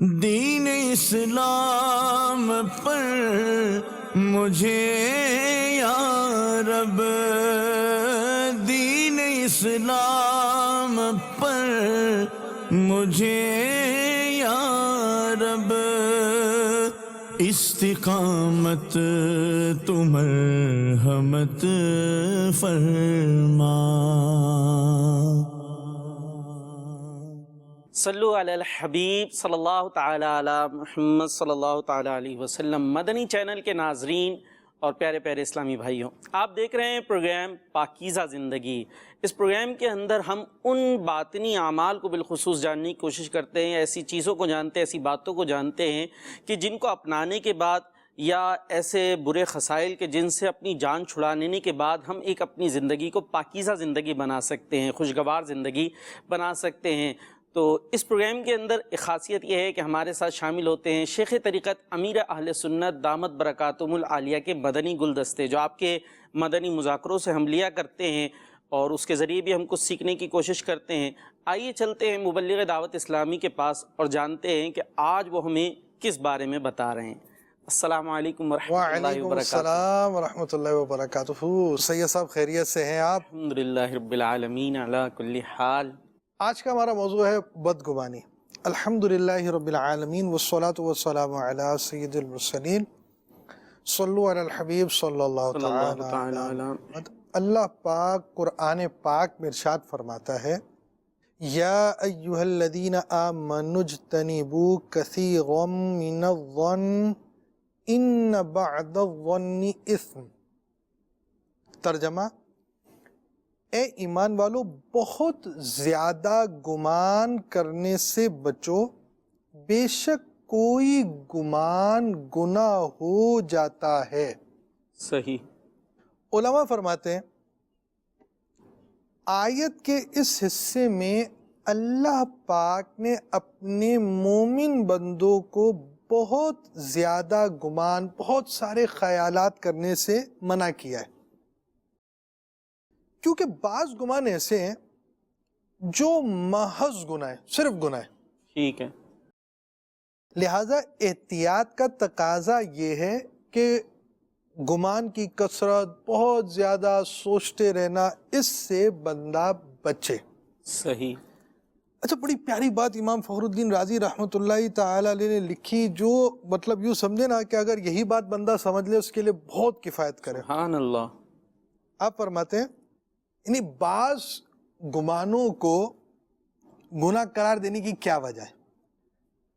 دین اسلام پر مجھے یا رب، دین اسلام پر مجھے یا رب، استقامت تو مرحمت فرما۔ صلو علی الحبیب صلی اللہ تعالی علی محمد صلی اللہ تعالی علیہ وسلم۔ مدنی چینل کے ناظرین اور پیارے پیارے اسلامی بھائیوں، آپ دیکھ رہے ہیں پروگرام پاکیزہ زندگی۔ اس پروگرام کے اندر ہم ان باطنی اعمال کو بالخصوص جاننے کی کوشش کرتے ہیں، ایسی چیزوں کو جانتے ہیں، ایسی باتوں کو جانتے ہیں کہ جن کو اپنانے کے بعد یا ایسے برے خسائل کے جن سے اپنی جان چھڑا لینے کے بعد ہم ایک اپنی زندگی کو پاکیزہ زندگی بنا سکتے ہیں، خوشگوار زندگی بنا سکتے ہیں۔ تو اس پروگرام کے اندر ایک خاصیت یہ ہے کہ ہمارے ساتھ شامل ہوتے ہیں شیخ طریقت امیر اہل سنت دامت برکاتہم العالیہ کے مدنی گلدستے، جو آپ کے مدنی مذاکروں سے ہم لیا کرتے ہیں اور اس کے ذریعے بھی ہم کچھ سیکھنے کی کوشش کرتے ہیں۔ آئیے چلتے ہیں مبلغ دعوت اسلامی کے پاس اور جانتے ہیں کہ آج وہ ہمیں کس بارے میں بتا رہے ہیں۔ السلام علیکم ورحمۃ اللہ وعلیکم وبرکاتہ۔ السلام ورحمۃ اللہ وبرکاتہ۔ سید صاحب خیریت سے ہیں آپ؟ الحمدللہ رب العالمین علی کل حال۔ آج کا ہمارا موضوع ہے بدگمانی۔ الحمدللہ رب العالمین والصلاة والسلام علی سید المرسلین، صلو علی الحبیب صلی اللہ تعالی علی محمد۔ اللہ پاک قرآن پاک میں ارشاد فرماتا ہے، یا ایہا الذین آمنوا اجتنبوا کثیرا من الظن ان بعد الظن اثم۔ ترجمہ، اے ایمان والو بہت زیادہ گمان کرنے سے بچو، بے شک کوئی گمان گناہ ہو جاتا ہے۔ صحیح۔ علماء فرماتے ہیں آیت کے اس حصے میں اللہ پاک نے اپنے مومن بندوں کو بہت زیادہ گمان، بہت سارے خیالات کرنے سے منع کیا ہے، کیونکہ بعض گمان ایسے ہیں جو محض گناہ ہے، صرف گناہ ہے۔ ٹھیک ہے۔ لہٰذا احتیاط کا تقاضا یہ ہے کہ گمان کی کثرت، بہت زیادہ سوچتے رہنا، اس سے بندہ بچے۔ صحیح۔ اچھا، بڑی پیاری بات امام فخر الدین رازی رحمۃ اللہ تعالی علیہ نے لکھی، جو مطلب یوں سمجھے نا کہ اگر یہی بات بندہ سمجھ لے اس کے لیے بہت کفایت کرے۔ سبحان اللہ۔ آپ فرماتے ہیں یعنی بعض گمانوں کو گناہ قرار دینے کی کیا وجہ ہے؟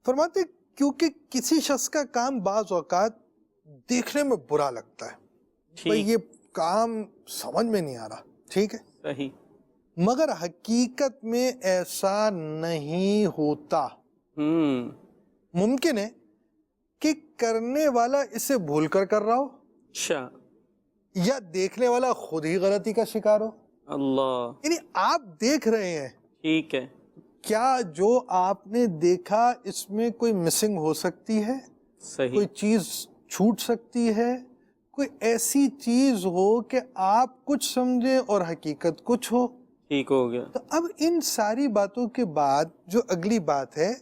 فرماتے ہیں کیونکہ کسی شخص کا کام بعض اوقات دیکھنے میں برا لگتا ہے، بھئی یہ کام سمجھ میں نہیں آ رہا، ٹھیک ہے، صحیح، مگر حقیقت میں ایسا نہیں ہوتا۔ ممکن ہے کہ کرنے والا اسے بھول کر رہا ہو، اچھا، یا دیکھنے والا خود ہی غلطی کا شکار ہو۔ اللہ، یعنی آپ دیکھ رہے ہیں، ٹھیک ہے، کیا جو آپ نے دیکھا اس میں کوئی مسنگ ہو سکتی ہے، صحیح، کوئی چیز چھوٹ سکتی ہے، کوئی ایسی چیز ہو کہ آپ کچھ سمجھیں اور حقیقت کچھ ہو؟ ٹھیک ہو گیا۔ تو اب ان ساری باتوں کے بعد جو اگلی بات ہے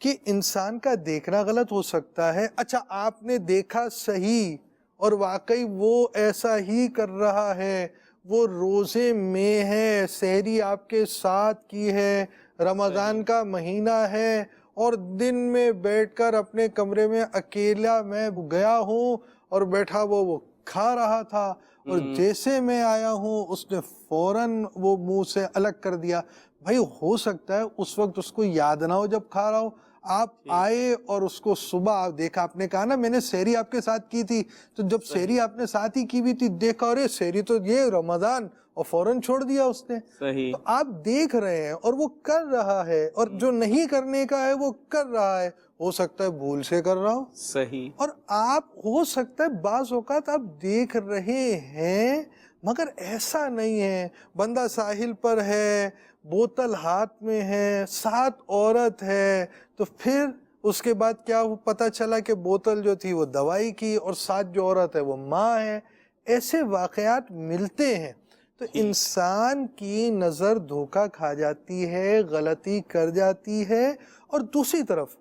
کہ انسان کا دیکھنا غلط ہو سکتا ہے۔ اچھا، آپ نے دیکھا صحیح اور واقعی وہ ایسا ہی کر رہا ہے، وہ روزے میں ہے، سحری آپ کے ساتھ کی ہے، رمضان کا مہینہ ہے، اور دن میں بیٹھ کر اپنے کمرے میں اکیلا میں گیا ہوں اور بیٹھا وہ کھا رہا تھا، اور جیسے میں آیا ہوں اس نے فوراً وہ منہ سے الگ کر دیا۔ بھائی ہو سکتا ہے اس وقت اس کو یاد نہ ہو جب کھا رہا ہو، آپ آئے اور اس کو صبح آپ دیکھا، آپ نے کہا نا میں نے سحری آپ کے ساتھ کی تھی، تو جب سحری آپ نے ساتھ ہی کی بھی تھی دیکھا، اور یہ سحری تو یہ رمضان، اور فوراً چھوڑ دیا اس نے۔ صحیح، تو آپ دیکھ رہے ہیں اور وہ کر رہا ہے، اور جو نہیں کرنے کا ہے وہ کر رہا ہے، ہو سکتا ہے بھول سے کر رہا ہو، صحیح، اور آپ ہو سکتا ہے بعض اوقات آپ دیکھ رہے ہیں مگر ایسا نہیں ہے۔ بندہ ساحل پر ہے، بوتل ہاتھ میں ہے، ساتھ عورت ہے، تو پھر اس کے بعد کیا پتہ چلا کہ بوتل جو تھی وہ دوائی کی اور ساتھ جو عورت ہے وہ ماں ہے۔ ایسے واقعات ملتے ہیں، تو انسان کی نظر دھوکہ کھا جاتی ہے، غلطی کر جاتی ہے۔ اور دوسری طرف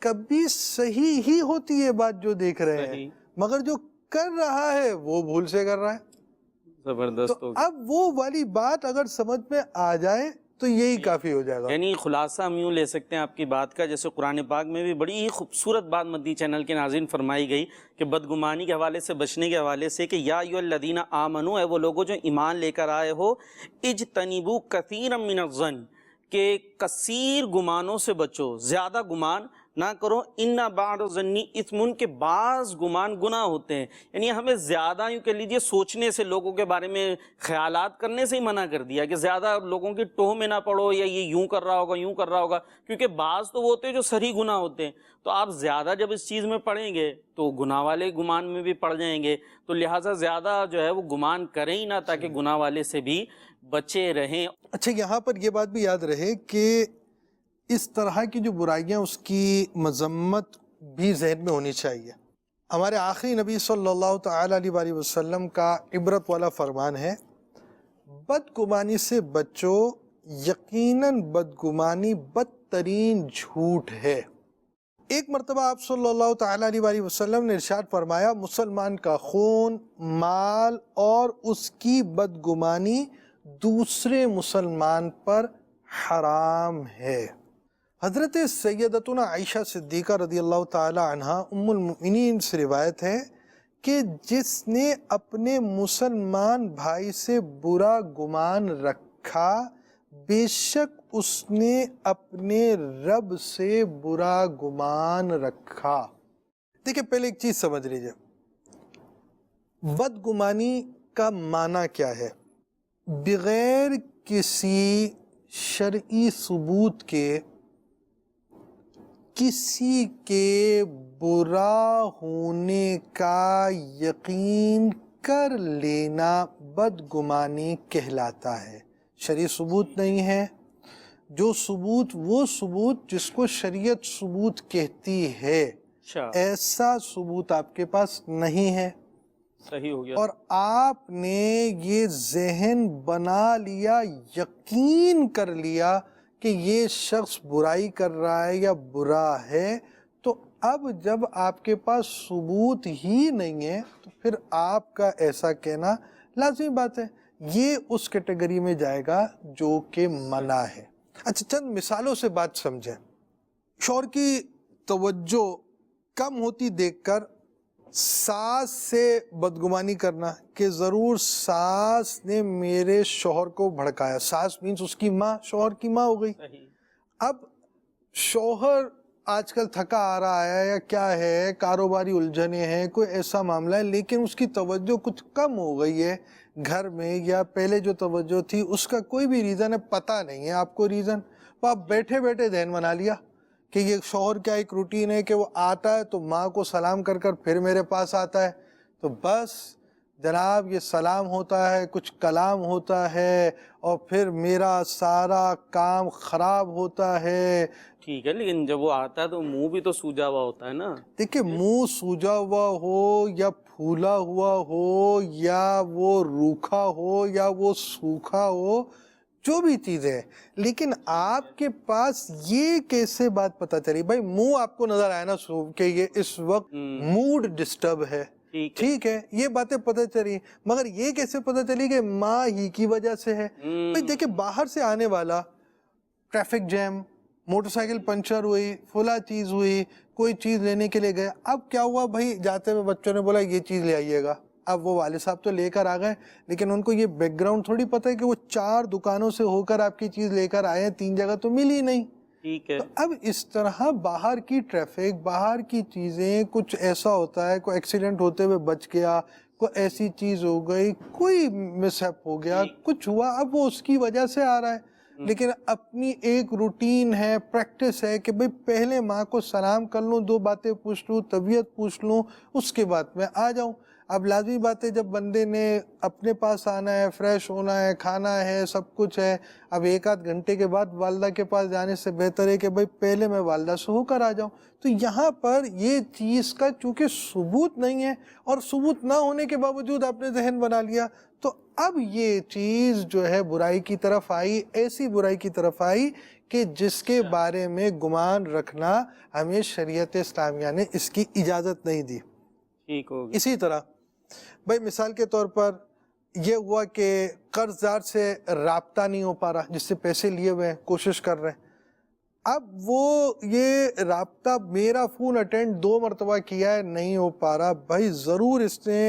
کبھی صحیح ہی ہوتی ہے بات جو دیکھ رہے ہیں، مگر جو کر رہا ہے وہ بھول سے کر رہا ہے. زبردست تو اب وہ والی بات اگر سمجھ میں آ جائے تو یہی کافی ہو جائے گا. یعنی خلاصہ ہم یوں لے سکتے ہیں آپ کی بات کا، جیسے قرآن پاک میں بھی بڑی ہی خوبصورت بات مدنی چینل کے ناظرین فرمائی گئی کہ بدگمانی کے حوالے سے، بچنے کے حوالے سے، کہ یا ایھا الذین آمنو، اے وہ لوگوں جو ایمان لے کر آئے ہو، اجتنبوا کثیرا من الظن، کہ کثیر گمانوں سے بچو، زیادہ گمان نہ کرو، ان بعض الظن اثم، کہ بعض گمان گناہ ہوتے ہیں. یعنی ہمیں زیادہ یوں کہہ لیجیے سوچنے سے، لوگوں کے بارے میں خیالات کرنے سے ہی منع کر دیا کہ زیادہ لوگوں کی ٹوہ میں نہ پڑو، یا یہ یوں کر رہا ہوگا، یوں کر رہا ہوگا، کیونکہ بعض تو وہ ہوتے ہیں جو صریح گناہ ہوتے ہیں. تو آپ زیادہ جب اس چیز میں پڑیں گے تو گناہ والے گمان میں بھی پڑ جائیں گے. تو لہٰذا زیادہ جو ہے وہ گمان کریں ہی نہ، تاکہ گناہ والے سے بھی بچے رہیں. اچھا، یہاں پر یہ بات بھی یاد رہے کہ اس طرح کی جو برائیاں، اس کی مذمت بھی ذہن میں ہونی چاہیے. ہمارے آخری نبی صلی اللہ تعالیٰ علیہ وآلہ وسلم کا عبرت والا فرمان ہے، بدگمانی سے بچو، یقیناً بدگمانی بدترین جھوٹ ہے. ایک مرتبہ آپ صلی اللہ تعالیٰ علیہ وآلہ وسلم نے ارشاد فرمایا، مسلمان کا خون، مال اور اس کی بدگمانی دوسرے مسلمان پر حرام ہے. حضرت سیدتنا عائشہ صدیقہ رضی اللہ تعالی عنہ ام المؤمنین سے روایت ہے کہ جس نے اپنے مسلمان بھائی سے برا گمان رکھا، بے شک اس نے اپنے رب سے برا گمان رکھا. دیکھیں، پہلے ایک چیز سمجھ لیجئے، بدگمانی کا معنی کیا ہے؟ بغیر کسی شرعی ثبوت کے کسی کے برا ہونے کا یقین کر لینا بدگمانی کہلاتا ہے. شرعی ثبوت نہیں ہے، جو ثبوت، وہ ثبوت جس کو شریعت ثبوت کہتی ہے، ایسا ثبوت آپ کے پاس نہیں ہے. صحیح ہو گیا. اور آپ نے یہ ذہن بنا لیا، یقین کر لیا کہ یہ شخص برائی کر رہا ہے یا برا ہے، تو اب جب آپ کے پاس ثبوت ہی نہیں ہے تو پھر آپ کا ایسا کہنا لازمی بات ہے یہ اس کیٹیگری میں جائے گا جو کہ منع ہے. اچھا، چند مثالوں سے بات سمجھیں. شوہر کی توجہ کم ہوتی دیکھ کر ساس سے بدگمانی کرنا کہ ضرور ساس نے میرے شوہر کو بھڑکایا. ساس مینس اس کی ماں، شوہر کی ماں ہو گئی. اب شوہر آج کل تھکا آ رہا ہے یا کیا ہے، کاروباری الجھنیں ہیں، کوئی ایسا معاملہ ہے، لیکن اس کی توجہ کچھ کم ہو گئی ہے گھر میں، یا پہلے جو توجہ تھی اس کا کوئی بھی ریزن ہے، پتہ نہیں ہے آپ کو ریزن، تو آپ بیٹھے بیٹھے ذہن بنا لیا کہ یہ شوہر کیا ایک روٹین ہے کہ وہ آتا ہے تو ماں کو سلام کر کر پھر میرے پاس آتا ہے، تو بس جناب یہ سلام ہوتا ہے، کچھ کلام ہوتا ہے، اور پھر میرا سارا کام خراب ہوتا ہے. ٹھیک ہے، لیکن جب وہ آتا ہے تو منہ بھی تو سوجا ہوا ہوتا ہے نا. دیکھیں، منہ سوجا ہوا ہو یا پھولا ہوا ہو یا وہ روکھا ہو یا وہ سوکھا ہو، جو بھی چیز ہے، لیکن آپ کے پاس یہ کیسے بات پتہ چلی؟ بھائی منہ آپ کو نظر آیا نا کہ یہ اس وقت موڈ ڈسٹرب ہے، ٹھیک ہے، یہ باتیں پتہ چلی، مگر یہ کیسے پتہ چلی کہ ماں ہی کی وجہ سے ہے؟ بھائی دیکھیں، باہر سے آنے والا، traffic jam, motor cycle puncture ہوئی، فلاں چیز ہوئی، کوئی چیز لینے کے لیے گیا، اب کیا ہوا بھائی، جاتے ہوئے بچوں نے بولا یہ چیز لے آئیے گا. اب وہ والد صاحب تو لے کر آ گئے، لیکن ان کو یہ بیک گراؤنڈ تھوڑی پتہ ہے کہ وہ 4 دکانوں سے ہو کر آپ کی چیز لے کر آئے ہیں، 3 جگہ تو ملی نہیں. ٹھیک ہے. تو اب اس طرح باہر کی ٹریفک، باہر کی چیزیں، کچھ ایسا ہوتا ہے، کوئی ایکسیڈنٹ ہوتے ہوئے بچ گیا، کوئی ایسی چیز ہو گئی، کوئی مس ہیپ ہو گیا، کچھ ہوا، اب وہ اس کی وجہ سے آ رہا ہے. لیکن اپنی ایک روٹین ہے، پریکٹس ہے کہ بھئی پہلے ماں کو سلام کر لوں، 2 باتیں پوچھ لوں، طبیعت پوچھ لوں، اس کے بعد میں آ جاؤں. اب لازمی بات ہے جب بندے نے اپنے پاس آنا ہے، فریش ہونا ہے، کھانا ہے، سب کچھ ہے، اب 1-8 گھنٹے کے بعد والدہ کے پاس جانے سے بہتر ہے کہ بھئی پہلے میں والدہ سے ہو کر آ جاؤں. تو یہاں پر یہ چیز کا چونکہ ثبوت نہیں ہے، اور ثبوت نہ ہونے کے باوجود آپ نے ذہن بنا لیا، تو اب یہ چیز جو ہے برائی کی طرف آئی، ایسی برائی کی طرف آئی کہ جس کے بارے میں گمان رکھنا ہمیں شریعت اسلامیہ نے اس کی اجازت نہیں دی. ٹھیک ہو گیا. اسی طرح بھائی مثال کے طور پر یہ ہوا کہ قرض دار سے رابطہ نہیں ہو پا رہا، جس سے پیسے لیے ہوئے ہیں، کوشش کر رہے ہیں. اب وہ یہ رابطہ میرا فون اٹینڈ 2 مرتبہ کیا ہے، نہیں ہو پا رہا، بھائی ضرور اس نے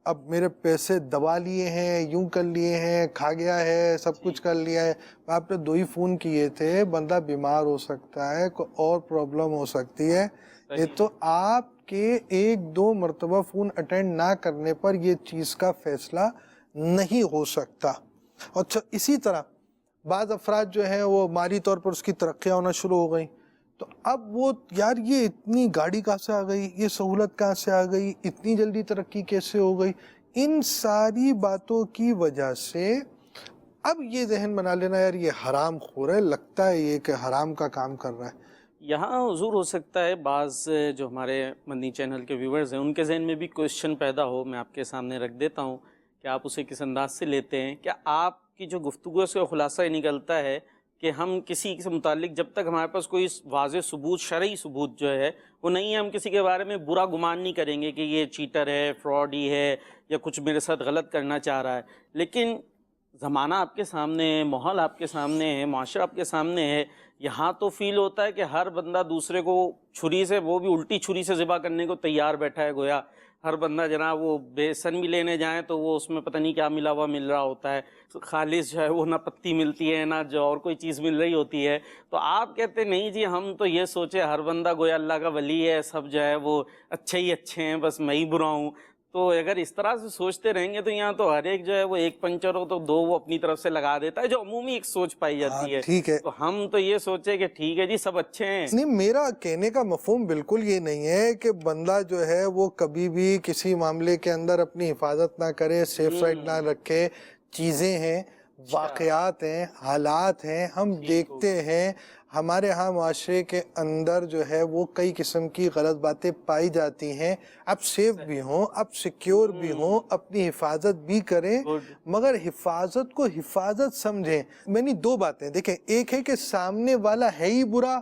اب میرے پیسے دبا لیے ہیں، یوں کر لیے ہیں، کھا گیا ہے، سب کچھ کر لیا ہے. آپ نے 2 ہی فون کیے تھے، بندہ بیمار ہو سکتا ہے، کوئی اور پرابلم ہو سکتی ہے. یہ تو آپ کے 1-2 مرتبہ فون اٹینڈ نہ کرنے پر یہ چیز کا فیصلہ نہیں ہو سکتا. اور اسی طرح بعض افراد جو ہیں وہ مالی طور پر اس کی ترقیاں ہونا شروع ہو گئیں، تو اب وہ یار یہ اتنی گاڑی کہاں سے آ گئی، یہ سہولت کہاں سے آ گئی، اتنی جلدی ترقی کیسے ہو گئی. ان ساری باتوں کی وجہ سے اب یہ ذہن بنا لینا یار یہ حرام خور ہے، لگتا ہے یہ کہ حرام کا کام کر رہا ہے. یہاں حضور ہو سکتا ہے بعض جو ہمارے مدنی چینل کے ویورز ہیں ان کے ذہن میں بھی کوشچن پیدا ہو. میں آپ کے سامنے رکھ دیتا ہوں کہ آپ اسے کس انداز سے لیتے ہیں. کیا آپ کی جو گفتگو سے خلاصہ یہ نکلتا ہے کہ ہم کسی سے متعلق جب تک ہمارے پاس کوئی واضح ثبوت، شرعی ثبوت جو ہے وہ نہیں ہے، ہم کسی کے بارے میں برا گمان نہیں کریں گے کہ یہ چیٹر ہے، فراڈی ہے، یا کچھ میرے ساتھ غلط کرنا چاہ رہا ہے. لیکن زمانہ آپ کے سامنے ہے، ماحول آپ کے سامنے ہے، معاشرہ آپ کے سامنے ہے. یہاں تو فیل ہوتا ہے کہ ہر بندہ دوسرے کو چھری سے، وہ بھی الٹی چھری سے ذبح کرنے کو تیار بیٹھا ہے. گویا ہر بندہ جناب وہ بیسن بھی لینے جائیں تو وہ اس میں پتہ نہیں کیا ملا ہوا مل رہا ہوتا ہے. خالص جو ہے وہ نہ پتی ملتی ہے، نہ جو اور کوئی چیز مل رہی ہوتی ہے. تو آپ کہتے نہیں جی ہم تو یہ سوچے ہر بندہ گویا اللہ کا ولی ہے، سب جو ہے وہ اچھے ہی اچھے ہیں، بس میں ہی برا ہوں. تو اگر اس طرح سے سوچتے رہیں گے تو یہاں تو ہر ایک جو ہے وہ ایک پنچر ہو تو 2 وہ اپنی طرف سے لگا دیتا ہے، جو عمومی ایک سوچ پائی جاتی ہے. ٹھیک ہے، تو ہم تو یہ سوچے کہ ٹھیک ہے جی سب اچھے ہیں. نہیں، میرا کہنے کا مفہوم بالکل یہ نہیں ہے کہ بندہ جو ہے وہ کبھی بھی کسی معاملے کے اندر اپنی حفاظت نہ کرے، سیف سائڈ نہ رکھے. چیزیں ہیں، واقعات ہیں، حالات ہیں، ہم دیکھتے ہیں ہمارے ہاں معاشرے کے اندر جو ہے وہ کئی قسم کی غلط باتیں پائی جاتی ہیں. اب سیف بھی ہوں، اب سیکیور بھی ہوں، اپنی حفاظت بھی کریں، مگر حفاظت کو حفاظت سمجھیں. میں نے 2 باتیں دیکھیں، ایک ہے کہ سامنے والا ہے ہی برا،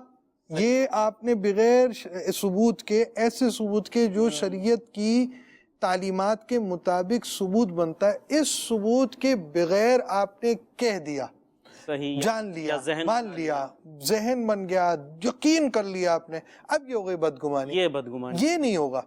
یہ آپ نے بغیر ثبوت کے، ایسے ثبوت کے جو شریعت کی تعلیمات کے مطابق ثبوت بنتا ہے، اس ثبوت کے بغیر آپ نے کہہ دیا، جان لیا، مان لیا، ذہن بن گیا، یقین کر لیا آپ نے، اب یہ ہو گئی بدگمانی. یہ نہیں ہوگا.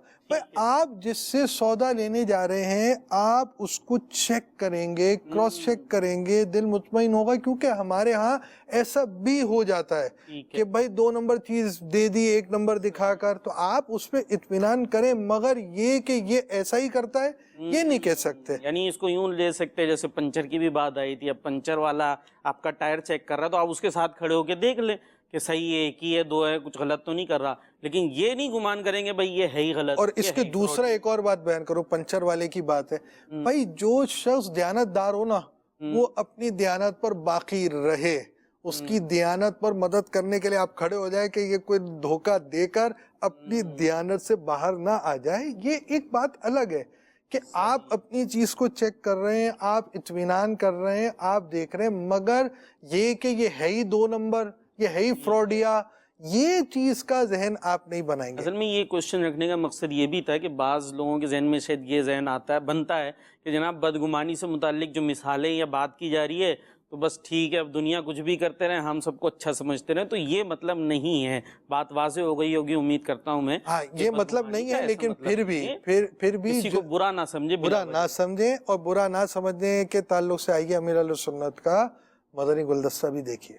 آپ جس سے سودا لینے جا رہے ہیں آپ اس کو چیک کریں گے، کراس چیک کریں گے، دل مطمئن ہوگا. کیونکہ ہمارے ہاں ایسا بھی ہو جاتا ہے کہ بھائی 2 نمبر چیز دے دی 1 نمبر دکھا کر، تو آپ اس پہ اطمینان کریں. مگر یہ کہ یہ ایسا ہی کرتا ہے یہ نہیں کہہ سکتے. یعنی اس کو یوں لے سکتے جیسے پنچر کی بھی بات آئی تھی، اب پنچر والا آپ کا ٹائر چیک کر رہا ہے تو آپ اس کے ساتھ کھڑے ہو کے دیکھ لیں کہ صحیح ہے، 1 ہی ہے 2 ہے، کچھ غلط تو نہیں کر رہا. لیکن یہ نہیں گمان کریں گے بھائی یہ ہے ہی غلط. اور اس کے دوسرا ایک اور بات بیان کرو، پنچر والے کی بات ہے. بھائی جو شخص دیانت دار ہو نا، وہ اپنی دیانت پر باقی رہے، اس کی دیانت پر مدد کرنے کے لیے آپ کھڑے ہو جائے کہ یہ کوئی دھوکہ دے کر اپنی دیانت سے باہر نہ آ جائے. یہ ایک بات الگ ہے کہ آپ اپنی چیز کو چیک کر رہے ہیں، آپ اطمینان کر رہے ہیں، آپ دیکھ رہے ہیں، مگر یہ کہ یہ ہے ہی 2 نمبر، یہ ہے ہی فراڈیا، یہ چیز کا ذہن آپ نہیں بنائیں گے. اصل میں یہ کوشچن رکھنے کا مقصد یہ بھی تھا کہ بعض لوگوں کے ذہن میں شاید یہ ذہن آتا ہے، بنتا ہے کہ جناب بدگمانی سے متعلق جو مثالیں یا بات کی جا رہی ہے تو بس ٹھیک ہے، اب دنیا کچھ بھی کرتے رہے، ہم سب کو اچھا سمجھتے رہے. تو یہ مطلب نہیں ہے. بات واضح ہو گئی ہوگی امید کرتا ہوں میں. ہاں یہ مطلب نہیں ہے، لیکن پھر بھی کسی کو برا نہ سمجھے، برا نہ سمجھیں. اور برا نہ سمجھنے کے تعلق سے آئیے امیر اہل سنت کا مدنی گلدستہ بھی دیکھیے.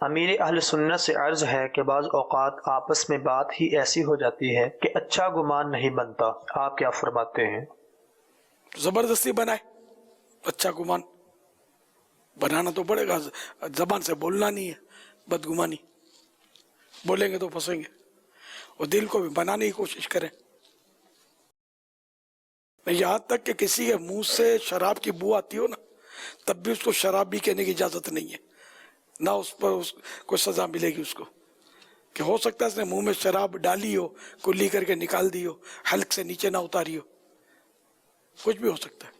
امیر اہل سنت سے عرض ہے کہ بعض اوقات آپس میں بات ہی ایسی ہو جاتی ہے کہ اچھا گمان نہیں بنتا. آپ کیا فرماتے ہیں؟ زبردستی بنائے، اچھا گمان بنانا تو پڑے گا. زبان سے بولنا نہیں ہے بدگمانی، بولیں گے تو پھنسیں گے. اور دل کو بھی بنانے کی کوشش کریں. یہاں تک کہ کسی کے منہ سے شراب کی بو آتی ہو نا، تب بھی اس کو شراب بھی کہنے کی اجازت نہیں ہے، نہ اس پر کوئی سزا ملے گی اس کو. کہ ہو سکتا ہے اس نے منہ میں شراب ڈالی ہو، کلی کر کے نکال دی ہو، حلق سے نیچے نہ اتاری ہو، کچھ بھی ہو سکتا ہے.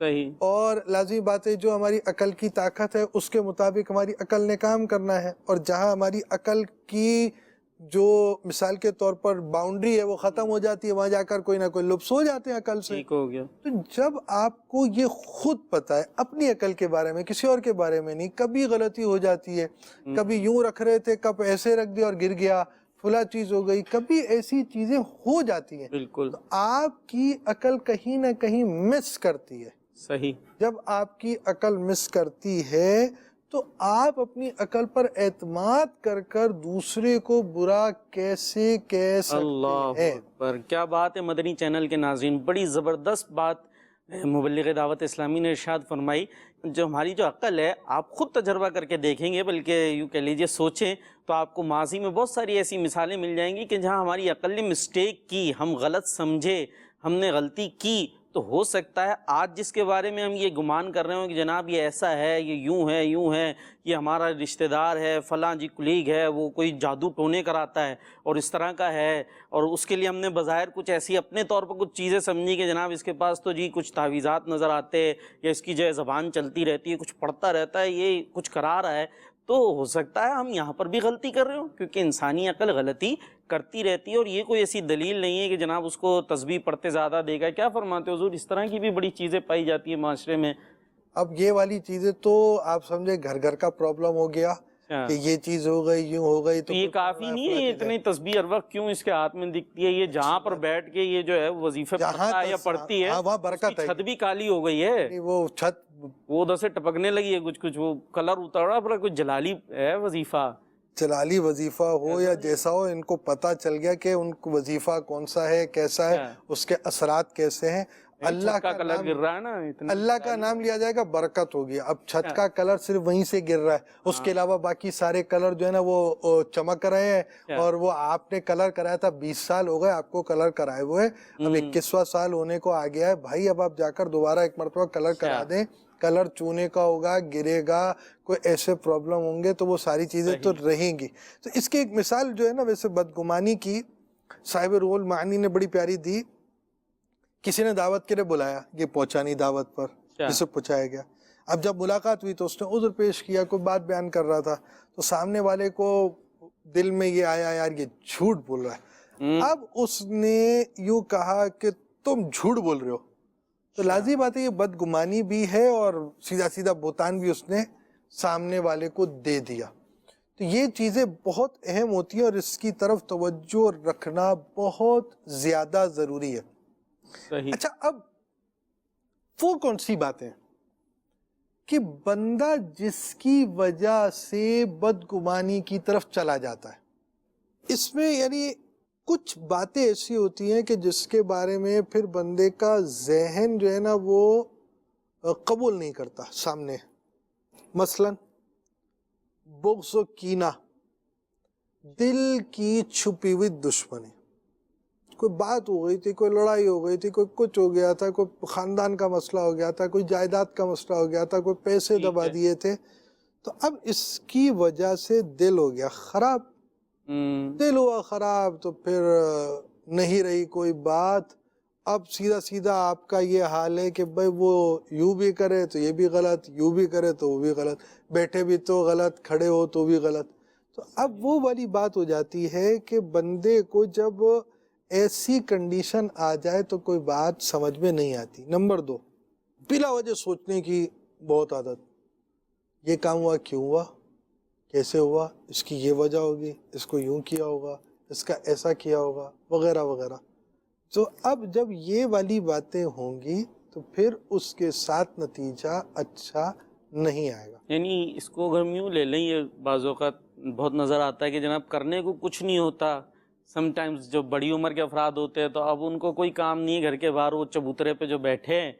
صحیح. اور لازمی بات ہے جو ہماری عقل کی طاقت ہے اس کے مطابق ہماری عقل نے کام کرنا ہے، اور جہاں ہماری عقل کی جو مثال کے طور پر باؤنڈری ہے وہ ختم ہو جاتی ہے، وہاں جا کر کوئی نہ کوئی لبس ہو جاتے ہیں عقل سے. ٹھیک ہو گیا. تو جب آپ کو یہ خود پتہ ہے اپنی عقل کے بارے میں، کسی اور کے بارے میں نہیں، کبھی غلطی ہو جاتی ہے، کبھی یوں رکھ رہے تھے کب ایسے رکھ دیا اور گر گیا، فلاں چیز ہو گئی، کبھی ایسی چیزیں ہو جاتی ہیں. بالکل تو آپ کی عقل کہیں نہ کہیں مس کرتی ہے. صحیح. جب آپ کی عقل مس کرتی ہے تو آپ اپنی عقل پر اعتماد کر کر دوسرے کو برا کیسے کہہ سکتے اللہ ہیں؟ اکبر، کیا بات ہے مدنی چینل کے ناظرین، بڑی زبردست بات مبلغ دعوت اسلامی نے ارشاد فرمائی. جو ہماری جو عقل ہے، آپ خود تجربہ کر کے دیکھیں گے، بلکہ یوں کہہ لیجئے سوچیں تو آپ کو ماضی میں بہت ساری ایسی مثالیں مل جائیں گی کہ جہاں ہماری عقل نے مسٹیک کی، ہم غلط سمجھے، ہم نے غلطی کی. تو ہو سکتا ہے آج جس کے بارے میں ہم یہ گمان کر رہے ہوں کہ جناب یہ ایسا ہے، یہ یوں ہے، یہ ہمارا رشتہ دار ہے، فلاں جی کلیگ ہے، وہ کوئی جادو ٹونے کراتا ہے اور اس طرح کا ہے، اور اس کے لیے ہم نے بظاہر کچھ ایسی اپنے طور پر کچھ چیزیں سمجھی کہ جناب اس کے پاس تو جی کچھ تعویذات نظر آتے، یا اس کی جو ہے زبان چلتی رہتی ہے، کچھ پڑھتا رہتا ہے، یہ کچھ کرا رہا ہے. تو ہو سکتا ہے ہم یہاں پر بھی غلطی کر رہے ہوں، کیونکہ انسانی عقل غلطی کرتی رہتی ہے، اور یہ کوئی ایسی دلیل نہیں ہے کہ جناب اس کو تسبیح پڑھتے زیادہ دے گا. کیا فرماتے حضور؟ اس طرح کی بھی بڑی چیزیں پائی جاتی ہیں معاشرے میں. اب یہ والی چیزیں تو آپ سمجھے گھر گھر کا پرابلم ہو گیا کہ یہ چیز ہو گئی، یوں ہو گئی. تو یہ کافی نہیں ہے، یہ اتنی تسبیح ہر وقت کیوں اس کے ہاتھ میں دکھتی ہے؟ یہ جہاں پر بیٹھ کے یہ جو ہے وظیفے پڑھتا ہے یا پڑھتی ہے، وہاں برکت ہے. چھت بھی کالی ہو گئی ہے، وہ چھت وہ ادھر سے ٹپکنے لگی ہے، کچھ وہ کلر اترا پڑا، کچھ جلالی ہے وظیفہ. جلالی وظیفہ ہو یا جیسا ہو، ان کو پتہ چل گیا کہ ان کو وظیفہ کون سا ہے، کیسا ہے، اس کے اثرات کیسے ہیں. اللہ کا کلر گر رہا ہے نا، اللہ کا نام لیا جائے گا، برکت ہوگی. اب چھت کا کلر صرف وہیں سے گر رہا ہے، اس کے علاوہ باقی سارے کلر جو ہے نا وہ چمک رہے ہیں. اور وہ آپ نے کلر کرایا تھا، 20 سال ہو گئے آپ کو کلر کرائے ہوئے، اب 21واں سال ہونے کو آ گیا ہے بھائی. اب آپ جا کر دوبارہ ایک مرتبہ کلر کرا دیں، کلر چونے کا ہوگا، گرے گا، کوئی ایسے پرابلم ہوں گے تو وہ ساری چیزیں تو رہیں گی. تو اس کی ایک مثال جو ہے نا ویسے بدگمانی کی صاحب روح المعانی نے بڑی پیاری دی. کسی نے دعوت کے لیے بلایا، یہ پہنچانی دعوت پر جسے پہنچایا گیا. اب جب ملاقات ہوئی تو اس نے عذر پیش کیا، کوئی بات بیان کر رہا تھا، تو سامنے والے کو دل میں یہ آیا یار یہ جھوٹ بول رہا ہے. اب اس نے یوں کہا کہ تم جھوٹ بول رہے ہو. تو لازمی بات ہے یہ بدگمانی بھی ہے اور سیدھا سیدھا بہتان بھی اس نے سامنے والے کو دے دیا. تو یہ چیزیں بہت اہم ہوتی ہیں اور اس کی طرف توجہ رکھنا بہت زیادہ ضروری ہے. اچھا، اب وہ کون سی باتیں کہ بندہ جس کی وجہ سے بدگمانی کی طرف چلا جاتا ہے، اس میں یعنی کچھ باتیں ایسی ہوتی ہیں کہ جس کے بارے میں پھر بندے کا ذہن جو ہے نا وہ قبول نہیں کرتا سامنے. مثلا بغض و کینہ، دل کی چھپی ہوئی دشمنی. کوئی بات ہو گئی تھی، کوئی لڑائی ہو گئی تھی، کوئی کچھ ہو گیا تھا، کوئی خاندان کا مسئلہ ہو گیا تھا، کوئی جائیداد کا مسئلہ ہو گیا تھا، کوئی پیسے دبا دیے تھے، تو اب اس کی وجہ سے دل ہو گیا خراب. دل ہوا خراب تو پھر نہیں رہی کوئی بات. اب سیدھا سیدھا آپ کا یہ حال ہے کہ بھائی وہ یوں بھی کرے تو یہ بھی غلط، یوں بھی کرے تو وہ بھی غلط، بیٹھے بھی تو غلط، کھڑے ہو تو بھی غلط. تو اب وہ والی بات ہو جاتی ہے کہ بندے کو جب ایسی کنڈیشن آ جائے تو کوئی بات سمجھ میں نہیں آتی. نمبر 2، بلا وجہ سوچنے کی بہت عادت. یہ کام ہوا کیوں ہوا، کیسے ہوا، اس کی یہ وجہ ہوگی، اس کو یوں کیا ہوگا، اس کا ایسا کیا ہوگا، وغیرہ وغیرہ. تو اب جب یہ والی باتیں ہوں گی تو پھر اس کے ساتھ نتیجہ اچھا نہیں آئے گا. یعنی اس کو اگر ہم یوں لے لیں، یہ بعض اوقات بہت نظر آتا ہے کہ جناب کرنے کو کچھ نہیں ہوتا. سم ٹائمز جو بڑی عمر کے افراد ہوتے ہیں تو اب ان کو کوئی کام نہیں ہے گھر کے باہر، وہ چبوترے پہ جو بیٹھے ہیں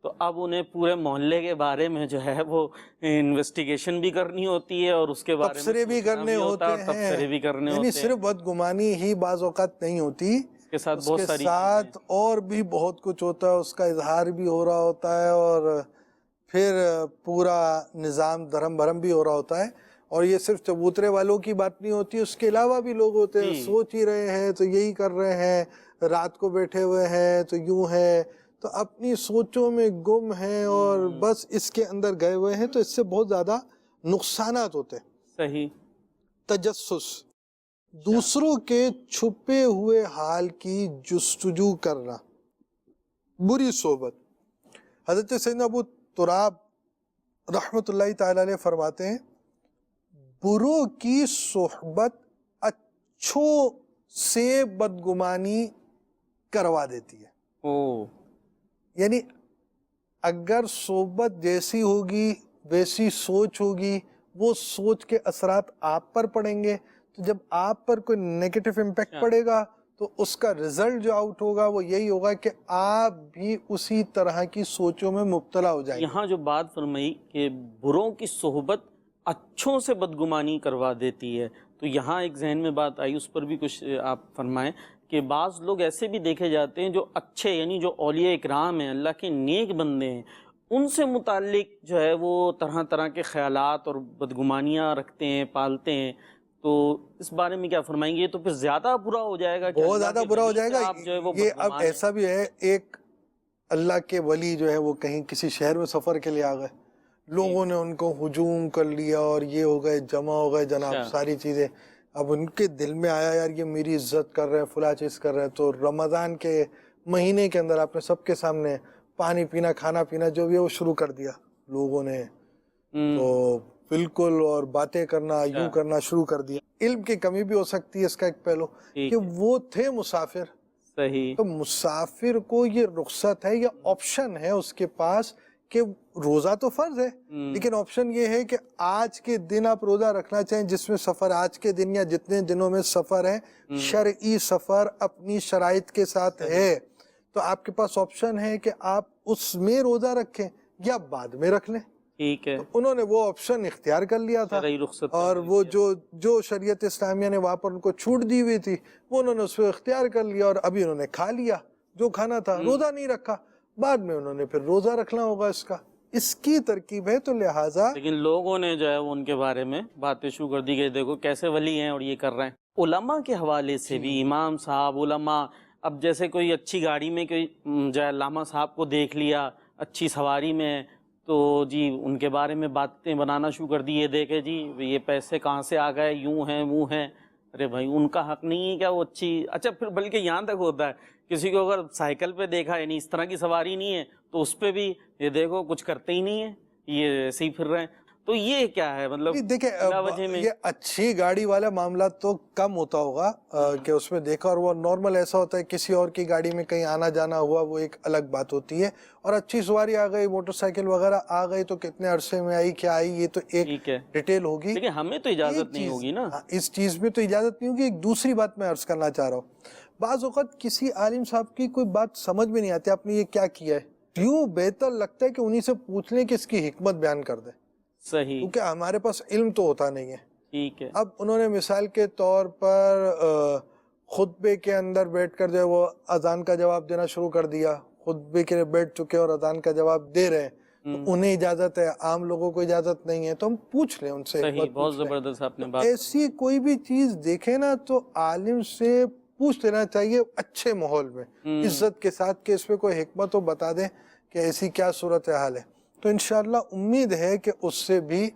تو اب انہیں پورے محلے کے بارے میں جو ہے وہ انویسٹیگیشن بھی کرنی ہوتی ہے اور اس کے بارے میں تبصرے بھی کرنے ہوتے ہیں. تبصرے بھی کرنے ہوتے یعنی ہیں. صرف بدگمانی ہی بعض اوقات نہیں ہوتی، اس کے ساتھ اس بہت کے ساری ساتھ اور بھی بہت کچھ ہوتا ہے. اس کا اظہار بھی ہو رہا ہوتا ہے اور پھر پورا نظام دھرم بھرم بھی ہو رہا ہوتا ہے. اور یہ صرف چبوترے والوں کی بات نہیں ہوتی، اس کے علاوہ بھی لوگ ہوتے ہیں، سوچ ہی رہے ہیں تو یہی کر رہے ہیں، رات کو بیٹھے ہوئے ہیں تو یوں ہے. تو اپنی سوچوں میں گم ہیں اور بس اس کے اندر گئے ہوئے ہیں، تو اس سے بہت زیادہ نقصانات ہوتے ہیں۔ صحیح۔ تجسس، دوسروں کے چھپے ہوئے حال کی جستجو کرنا، بری صحبت۔ حضرت سیدنا ابو تراب رحمت اللہ تعالی علیہ فرماتے ہیں بروں کی صحبت اچھوں سے بدگمانی کروا دیتی ہے۔ یعنی اگر صحبت جیسی ہوگی ویسی سوچ ہوگی، وہ سوچ کے اثرات آپ پر پڑیں گے، تو جب آپ پر کوئی نیگیٹو امپیکٹ پڑے گا تو اس کا رزلٹ جو آؤٹ ہوگا وہ یہی ہوگا کہ آپ بھی اسی طرح کی سوچوں میں مبتلا ہو جائیں گے۔ یہاں جو بات فرمائی کہ بروں کی صحبت اچھوں سے بدگمانی کروا دیتی ہے، تو یہاں ایک ذہن میں بات آئی، اس پر بھی کچھ آپ فرمائیں کہ بعض لوگ ایسے بھی دیکھے جاتے ہیں جو اچھے، یعنی جو اولیاء اکرام ہیں، اللہ کے نیک بندے ہیں، ان سے متعلق جو ہے وہ طرح طرح کے خیالات اور بدگمانیاں رکھتے ہیں، پالتے ہیں، تو اس بارے میں کیا فرمائیں گے؟ یہ تو پھر زیادہ برا ہو جائے گا، بہت زیادہ برا ہو جائے گا۔ یہ اب ایسا بھی ہے، ایک اللہ کے ولی جو ہے وہ کہیں کسی شہر میں سفر کے لیے آ گئے، لوگوں نے ان کو ہجوم کر لیا اور یہ ہو گئے، جمع ہو گئے جناب ساری چیزیں۔ اب ان کے دل میں آیا یار یہ میری عزت کر رہے ہیں، فلاں چیز کر رہے ہیں، تو رمضان کے مہینے کے اندر آپ نے سب کے سامنے پانی پینا، کھانا پینا جو بھی ہے وہ شروع کر دیا لوگوں نے، تو بالکل، اور باتیں کرنا، یوں کرنا شروع کر دیا۔ علم کی کمی بھی ہو سکتی ہے اس کا ایک پہلو کہ وہ تھے مسافر، صحیح، تو مسافر کو یہ رخصت ہے یا آپشن ہے اس کے پاس کہ روزہ تو فرض ہے، لیکن آپشن یہ ہے کہ آج کے دن آپ روزہ رکھنا چاہیں جس میں سفر، آج کے دن یا جتنے دنوں میں سفر ہے، شرعی سفر اپنی شرائط کے ساتھ ہے، تو آپ کے پاس آپشن ہے کہ آپ اس میں روزہ رکھیں یا بعد میں رکھ لیں۔ ٹھیک ہے، انہوں نے وہ آپشن اختیار کر لیا تھا، اور وہ جو شریعت اسلامیہ نے وہاں پر ان کو چھوٹ دی ہوئی تھی وہ انہوں نے اس کو اختیار کر لیا، اور ابھی انہوں نے کھا لیا جو کھانا تھا، روزہ نہیں رکھا، بعد میں انہوں نے پھر روزہ رکھنا ہوگا۔ اس کی ترکیب ہے، تو لہٰذا لیکن لوگوں نے جو ہے وہ ان کے بارے میں باتیں شروع کر دی کہ دیکھو کیسے ولی ہیں اور یہ کر رہے ہیں۔ علماء کے حوالے سے بھی، امام صاحب، علماء، اب جیسے کوئی اچھی گاڑی میں کوئی جو ہے علامہ صاحب کو دیکھ لیا اچھی سواری میں، تو جی ان کے بارے میں باتیں بنانا شروع کر دی، یہ دیکھے جی یہ پیسے کہاں سے آ گئے، یوں ہیں وہ ہیں۔ ارے بھائی ان کا حق نہیں ہے کیا وہ اچھی؟ اچھا پھر بلکہ یہاں تک ہوتا ہے کسی کو اگر سائیکل پہ دیکھا، یعنی اس طرح کی سواری نہیں ہے، تو اس پہ بھی یہ دیکھو کچھ کرتے ہی نہیں ہیں، یہ ایسے ہی پھر رہے ہیں، تو یہ کیا ہے؟ مطلب دیکھیں یہ اچھی گاڑی والا معاملہ تو کم ہوتا ہوگا کہ اس میں دیکھا، اور وہ نارمل ایسا ہوتا ہے کسی اور کی گاڑی میں کہیں آنا جانا ہوا، وہ ایک الگ بات ہوتی ہے، اور اچھی سواری آ گئی، موٹر سائیکل وغیرہ آ گئی، تو کتنے عرصے میں آئی، کیا آئی، یہ تو ایک ڈیٹیل ہوگی، لیکن ہمیں تو اجازت نہیں ہوگی نا اس چیز میں، تو اجازت نہیں ہوگی۔ ایک دوسری بات میں عرض کرنا چاہ رہا ہوں، بعض اوقات کسی عالم صاحب کی کوئی بات سمجھ میں نہیں آتی، آپ نے یہ کیا کیا ہے، یوں بہتر لگتا ہے کہ انہی سے پوچھ لیں کہ اس کی حکمت بیان کر دیں، صحیح، کیونکہ ہمارے پاس علم تو ہوتا نہیں ہے۔ ٹھیک ہے، اب انہوں نے مثال کے طور پر خطبے کے اندر بیٹھ کر جو ہے وہ اذان کا جواب دینا شروع کر دیا، خطبے کے لیے بیٹھ چکے اور اذان کا جواب دے رہے ہیں، تو انہیں اجازت ہے، عام لوگوں کو اجازت نہیں ہے، تو ہم پوچھ لیں ان سے، صحیح، بہت زبردست آپ نے بات۔ ایسی کوئی بھی چیز دیکھیں نا تو عالم سے پوچھ لینا چاہیے اچھے ماحول میں، عزت کے ساتھ، کہ اس پہ کوئی حکمت ہو بتا دیں کہ ایسی کیا صورتحال ہے، تو انشاءاللہ امید ہے کہ اس سے بھی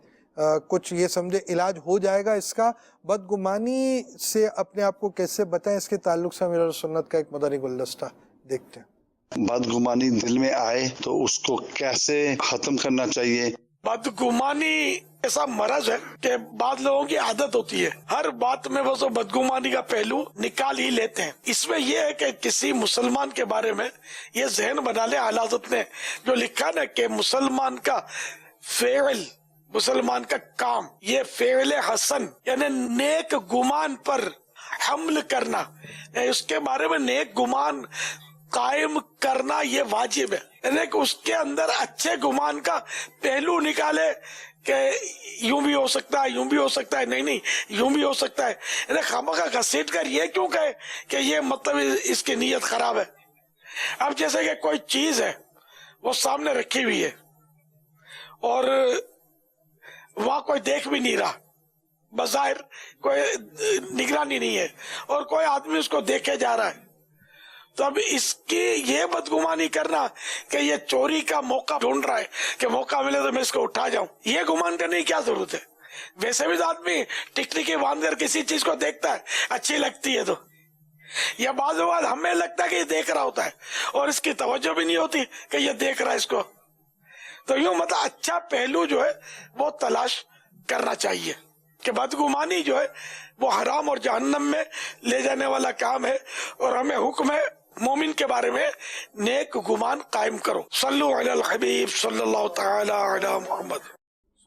کچھ یہ سمجھے علاج ہو جائے گا اس کا۔ بدگمانی سے اپنے آپ کو کیسے بتائیں، اس کے تعلق سے امیر سنت کا ایک مدنی گلدستہ دیکھتے ہیں۔ بدگمانی دل میں آئے تو اس کو کیسے ختم کرنا چاہیے؟ بدگمانی ایسا مرض ہے کہ بعض لوگوں کی عادت ہوتی ہے، ہر بات میں وہ بدگمانی کا پہلو نکال ہی لیتے ہیں۔ اس میں یہ ہے کہ کسی مسلمان کے بارے میں یہ ذہن بنا لے، اعلیٰ حضرت نے جو لکھا نا کہ مسلمان کا فعل، مسلمان کا کام، یہ فعل حسن یعنی نیک گمان پر حمل کرنا، اس کے بارے میں نیک گمان قائم کرنا یہ واجب ہے، یعنی کہ اس کے اندر اچھے گمان کا پہلو نکالے کہ یوں بھی ہو سکتا ہے، یوں بھی ہو سکتا ہے، نہیں یوں بھی ہو سکتا ہے، یعنی خامخواہ گھسیٹ کر یہ کیوں کہے کہ یہ مطلب اس کی نیت خراب ہے۔ اب جیسے کہ کوئی چیز ہے وہ سامنے رکھی ہوئی ہے اور وہاں کوئی دیکھ بھی نہیں رہا، بظاہر کوئی نگرانی نہیں ہے، اور کوئی آدمی اس کو دیکھے جا رہا ہے، تو اب اس کی یہ بدگمانی کرنا کہ یہ چوری کا موقع ڈھونڈ رہا ہے کہ موقع ملے تو میں اس کو اٹھا جاؤں، یہ گمان کرنے کی کیا ضرورت ہے؟ ویسے بھی آدمی ٹکٹکی باندھ کر کسی چیز کو دیکھتا ہے، اچھی لگتی ہے تو، یا بعض اوقات ہمیں لگتا ہے کہ یہ دیکھ رہا ہوتا ہے اور اس کی توجہ بھی نہیں ہوتی کہ یہ دیکھ رہا ہے اس کو. تو یوں مطلب اچھا پہلو جو ہے وہ تلاش کرنا چاہیے کہ بدگمانی جو ہے وہ حرام اور جہنم میں لے جانے والا کام ہے، اور ہمیں حکم ہے مومن کے بارے میں نیک گمان قائم کرو. صلو علی الحبیب صلی اللہ تعالی علی محمد.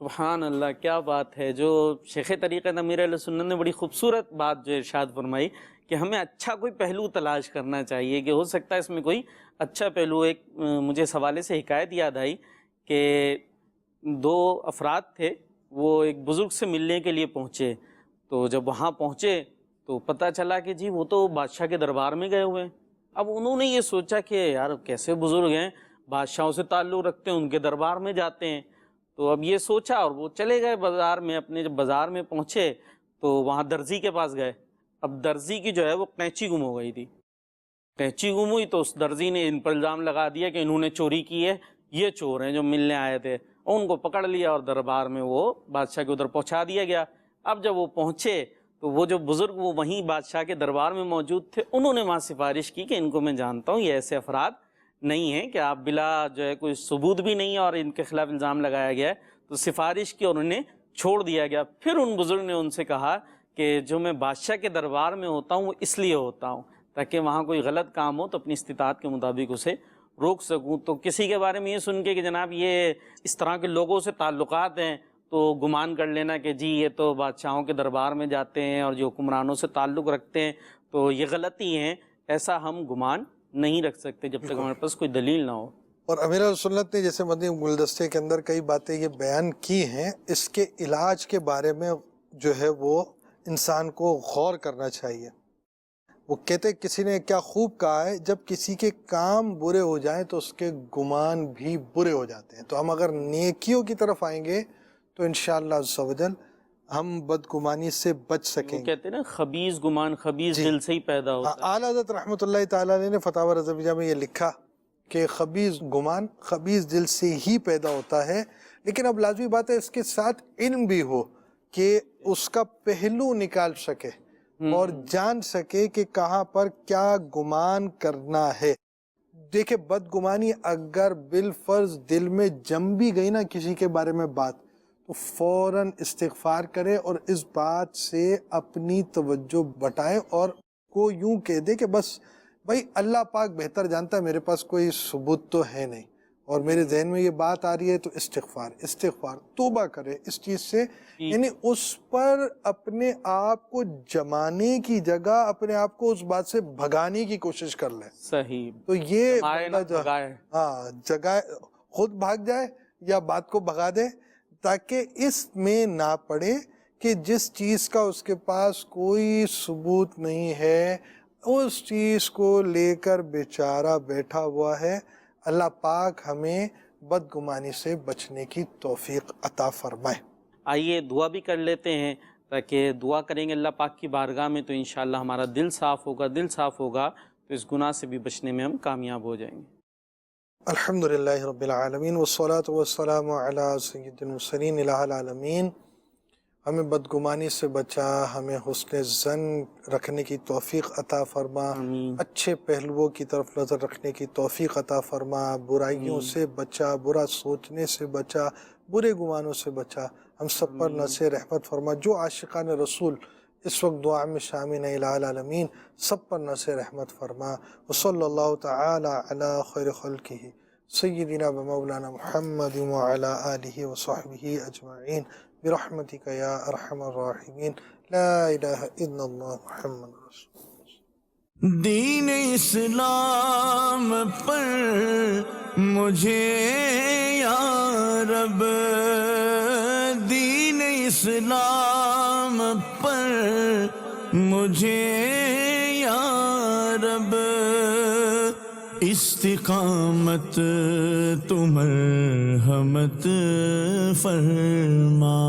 سبحان اللہ، کیا بات ہے جو شیخ طریقت امیر اہل سنت نے بڑی خوبصورت بات جو ارشاد فرمائی کہ ہمیں اچھا کوئی پہلو تلاش کرنا چاہیے کہ ہو سکتا ہے اس میں کوئی اچھا پہلو. ایک مجھے اس حوالے سے حکایت یاد آئی کہ دو افراد تھے، وہ ایک بزرگ سے ملنے کے لیے پہنچے، تو جب وہاں پہنچے تو پتہ چلا کہ جی وہ تو بادشاہ کے دربار میں گئے ہوئے ہیں. اب انہوں نے یہ سوچا کہ یار کیسے بزرگ ہیں، بادشاہوں سے تعلق رکھتے ہیں، ان کے دربار میں جاتے ہیں. تو اب یہ سوچا اور وہ چلے گئے بازار میں. اپنے جب بازار میں پہنچے تو وہاں درزی کے پاس گئے. اب درزی کی جو ہے وہ قینچی گم ہو گئی تھی. قینچی گم ہوئی تو اس درزی نے ان پر الزام لگا دیا کہ انہوں نے چوری کی ہے، یہ چور ہیں جو ملنے آئے تھے، اور ان کو پکڑ لیا اور دربار میں وہ بادشاہ کے ادھر پہنچا دیا گیا. اب جب وہ پہنچے تو وہ جو بزرگ وہ وہیں بادشاہ کے دربار میں موجود تھے، انہوں نے وہاں سفارش کی کہ ان کو میں جانتا ہوں، یہ ایسے افراد نہیں ہیں کہ آپ بلا جو ہے کوئی ثبوت بھی نہیں ہے اور ان کے خلاف الزام لگایا گیا ہے. تو سفارش کی اور انہیں چھوڑ دیا گیا. پھر ان بزرگ نے ان سے کہا کہ جو میں بادشاہ کے دربار میں ہوتا ہوں وہ اس لیے ہوتا ہوں تاکہ وہاں کوئی غلط کام ہو تو اپنی استطاعت کے مطابق اسے روک سکوں. تو کسی کے بارے میں یہ سن کے کہ جناب یہ اس طرح کے لوگوں سے تعلقات ہیں تو گمان کر لینا کہ جی یہ تو بادشاہوں کے دربار میں جاتے ہیں اور جو حکمرانوں سے تعلق رکھتے ہیں تو یہ غلطی ہیں، ایسا ہم گمان نہیں رکھ سکتے جب تک ہمارے پاس کوئی دلیل نہ ہو. اور امیر اہل سنت نے جیسے مدنی گلدستے کے اندر کئی باتیں یہ بیان کی ہیں، اس کے علاج کے بارے میں جو ہے وہ انسان کو غور کرنا چاہیے. وہ کہتے کسی نے کیا خوب کہا ہے، جب کسی کے کام برے ہو جائیں تو اس کے گمان بھی برے ہو جاتے ہیں. تو ہم اگر نیکیوں کی طرف آئیں گے تو انشاءاللہ عز و جل ہم بدگمانی سے بچ سکیں گے. کہتے ہیں نا خبیث گمان خبیث دل سے ہی پیدا ہوتا ہے. اعلیٰ حضرت رحمۃ اللہ تعالیٰ علیہ نے فتاوی رضویہ میں یہ لکھا کہ خبیث گمان خبیث دل سے ہی پیدا ہوتا ہے، لیکن اب لازمی بات ہے اس کے ساتھ علم بھی ہو کہ اس کا پہلو نکال سکے اور جان سکے کہ کہاں پر کیا گمان کرنا ہے. دیکھیں بدگمانی اگر بالفرض دل میں جم بھی گئی نا کسی کے بارے میں بات، تو فوراً استغفار کرے اور اس بات سے اپنی توجہ بٹائے اور کو یوں کہہ دے کہ بس بھائی اللہ پاک بہتر جانتا ہے، میرے پاس کوئی ثبوت تو ہے نہیں اور میرے ذہن میں یہ بات آ رہی ہے، تو استغفار توبہ کرے اس چیز سے. یعنی اس پر اپنے آپ کو جمانے کی جگہ اپنے آپ کو اس بات سے بھگانے کی کوشش کر لے. صحیح. تو یہ جگہ خود بھاگ جائے یا بات کو بھگا دے، تاکہ اس میں نہ پڑے کہ جس چیز کا اس کے پاس کوئی ثبوت نہیں ہے اس چیز کو لے کر بیچارہ بیٹھا ہوا ہے. اللہ پاک ہمیں بدگمانی سے بچنے کی توفیق عطا فرمائے. آئیے دعا بھی کر لیتے ہیں، تاکہ دعا کریں گے اللہ پاک کی بارگاہ میں تو انشاءاللہ ہمارا دل صاف ہوگا تو اس گناہ سے بھی بچنے میں ہم کامیاب ہو جائیں گے. الحمدللہ رب العالمین والصلاة والسلام علی سید المرسلین الہ العالمین. ہمیں بدگمانی سے بچا، ہمیں حسن ظن رکھنے کی توفیق عطا فرما، اچھے پہلوؤں کی طرف نظر رکھنے کی توفیق عطا فرما، برائیوں سے بچا، برا سوچنے سے بچا، برے گمانوں سے بچا. ہم سب پر نصر رحمت فرما. جو عاشقان رسول اس وقت دعا میں شامل ہیں الہ العالمین سب پر نصر رحمت فرما. وصلی اللہ تعالی علی خیر خلقہ سیدنا و مولانا محمد وعلی آلہ وصحبہ اجمعین برحمتک یا ارحم الراحمین. لا الہ الا اللہ محمد رسول اللہ. دین اسلام پر مجھے یا رب، دین اسلام پر مجھے یا رب، استقامت تو مرحمت فرما.